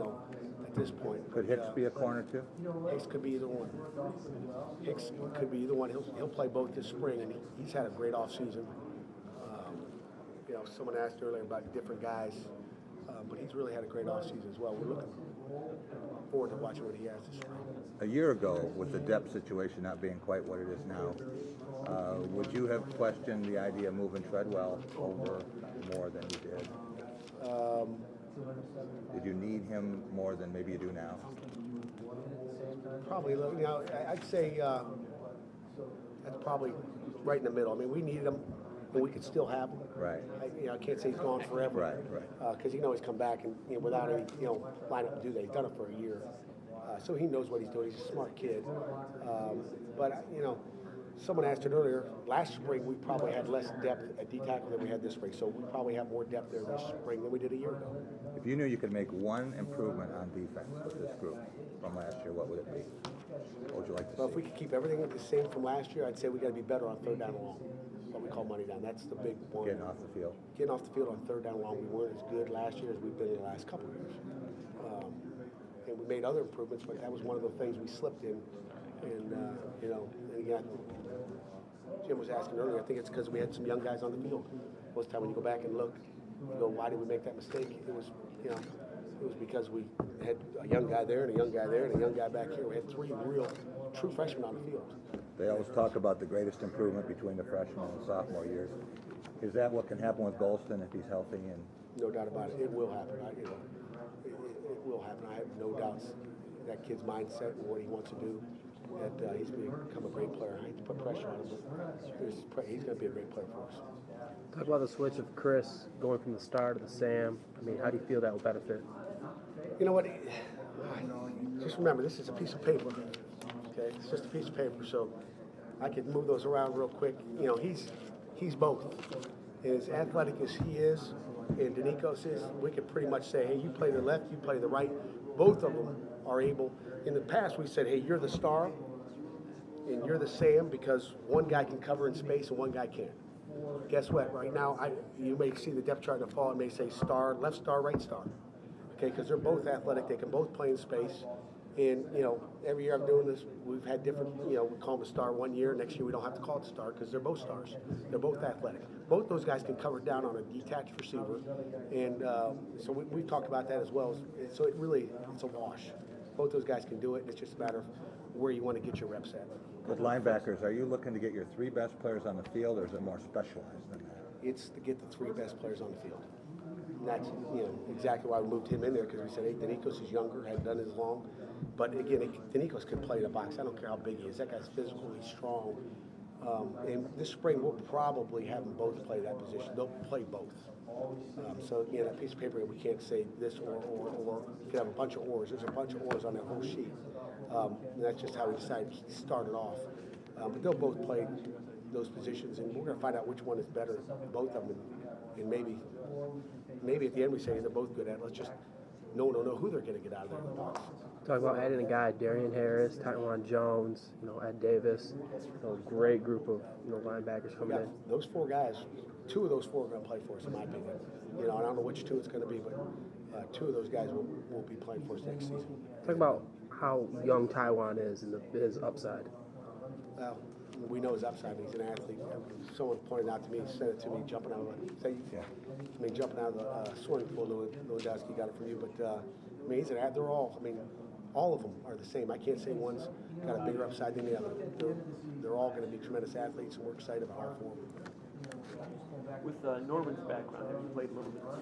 at this point. Could Hicks be a corner too? Hicks could be either one. Hicks could be either one. He'll play both this spring, and he's had a great offseason. Someone asked earlier about different guys, but he's really had a great offseason as well. We're looking forward to watching what he has this spring. A year ago, with the depth situation not being quite what it is now, would you have questioned the idea of moving Treadwell over more than you did? Did you need him more than maybe you do now? Probably, I'd say that's probably right in the middle. I mean, we needed him, and we could still have him. Right. I can't say he's gone forever. Right. Because he can always come back and without any lineup and do that. He's done it for a year, so he knows what he's doing. He's a smart kid. But someone asked it earlier. Last spring we probably had less depth at D tackle than we had this spring, so we probably have more depth there this spring than we did a year ago. If you knew you could make one improvement on defense with this group from last year, what would it be? What would you like to see? Well, if we could keep everything the same from last year, I'd say we got to be better on third down and long. What we call money down. That's the big one. Getting off the field. Getting off the field on third down and long. We weren't as good last year as we've been in the last couple of years. And we made other improvements, but that was one of the things we slipped in. And again, Jim was asking earlier, I think it's because we had some young guys on the field. Most of the time when you go back and look, you go, why did we make that mistake? It was because we had a young guy there and a young guy there and a young guy back here. We had three real true freshmen on the field. They always talk about the greatest improvement between the freshman and sophomore years. Is that what can happen with Golston if he's healthy? And no doubt about it. It will happen. It will happen. I have no doubts. That kid's mindset and what he wants to do, that he's going to become a great player. I hate to put pressure on him, but he's going to be a great player for us. Talk about the switch of Chris going from the star to the Sam. I mean, how do you feel that will benefit? You know what? Just remember, this is a piece of paper. Okay, it's just a piece of paper, so I can move those around real quick. He's both. And as athletic as he is, and Danicos is, we could pretty much say, hey, you play the left, you play the right. Both of them are able. In the past, we said, hey, you're the star, and you're the Sam, because one guy can cover in space and one guy can't. Guess what? Right now, you may see the depth chart in the fall. It may say star, left star, right star. Okay, because they're both athletic. They can both play in space. And, every year I'm doing this, we've had different, we call them a star one year. Next year we don't have to call it a star because they're both stars. They're both athletic. Both those guys can cover down on a detached receiver. And so we've talked about that as well. So it's a wash. Both those guys can do it. It's just a matter of where you want to get your reps at. with linebackers, are you looking to get your three best players on the field, or is it more specialized than that? It's to get the three best players on the field. And that's exactly why we moved him in there, because we said, hey, Danicos is younger, hadn't done as long. But again, Danicos can play in the box. I don't care how big he is. That guy's physical, he's strong. And this spring, we'll probably have them both play that position. They'll play both. So again, that piece of paper, we can't say this or. We could have a bunch of ors. There's a bunch of ors on that whole sheet. And that's just how we decided to start it off. But they'll both play those positions, and we're going to find out which one is better, both of them. And maybe at the end we say they're both good at it. Let's just, no one will know who they're going to get out of that box. Talk about adding a guy, Darian Harris, Taiwan Jones, Ed Davis, great group of linebackers coming in. Those four guys, two of those four are going to play for us, in my opinion. I don't know which two it's going to be, but two of those guys will be playing for us next season. Talk about how young Taiwan is and his upside. Well, we know his upside. He's an athlete. Someone pointed out to me, said it to me, jumping out of the swimming pool. Narduzzi got it from you, but he's an athlete. They're all. All of them are the same. I can't say one's got a bigger upside than the other. They're all going to be tremendous athletes, and we're excited about our form. With Norman's background, have you played a little bit of stuff?